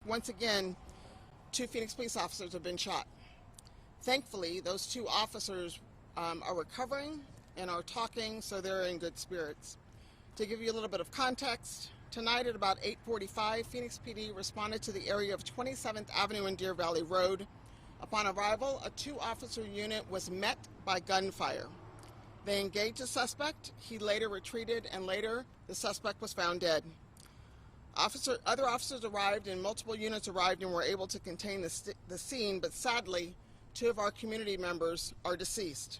once again, 2 Phoenix police officers have been shot. Thankfully, those 2 officers are recovering and are talking, so they're in good spirits. To give you a little bit of context, tonight at about 8:45, Phoenix PD responded to the area of 27th Avenue and Deer Valley Road. Upon arrival, a 2-officer unit was met by gunfire. They engaged the suspect. He later retreated, and later the suspect was found dead. Other officers arrived, and multiple units arrived and were able to contain the scene, but sadly, 2 of our community members are deceased.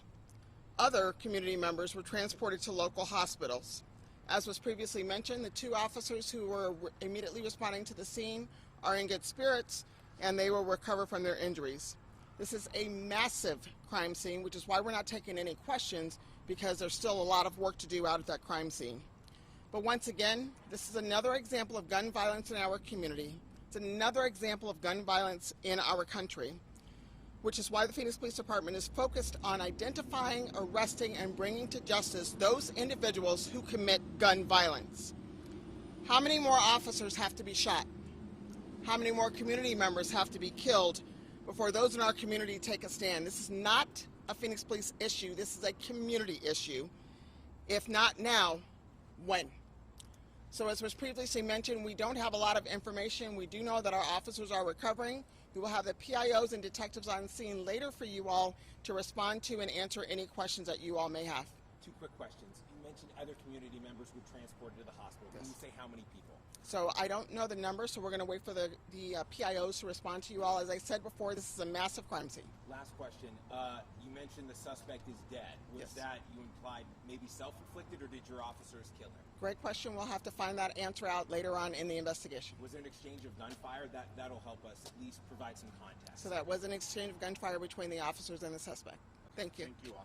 Other community members were transported to local hospitals. As was previously mentioned, the 2 officers who were immediately responding to the scene are in good spirits, and they will recover from their injuries. This is a massive crime scene, which is why we're not taking any questions, because there's still a lot of work to do out at that crime scene. But once again, this is another example of gun violence in our community. It's another example of gun violence in our country, which is why the Phoenix Police Department is focused on identifying, arresting, and bringing to justice those individuals who commit gun violence. How many more officers have to be shot? How many more community members have to be killed before those in our community take a stand? This is not a Phoenix Police issue. This is a community issue. If not now, when? So as was previously mentioned, we don't have a lot of information. We do know that our officers are recovering. We will have the PIOs and detectives on scene later for you all to respond to and answer any questions that you all may have. 2 quick questions. You mentioned other community members were transported to the hospital. Can you say how many people? So I don't know the number, so we're going to wait for the PIOs to respond to you all. As I said before, this is a massive crime scene. Last question. You mentioned the suspect is dead. Was that, you implied, maybe self-inflicted, or did your officers kill him? Great question. We'll have to find that answer out later on in the investigation. Was there an exchange of gunfire? That'll help us at least provide some context. So that was an exchange of gunfire between the officers and the suspect. Thank you. Thank you all.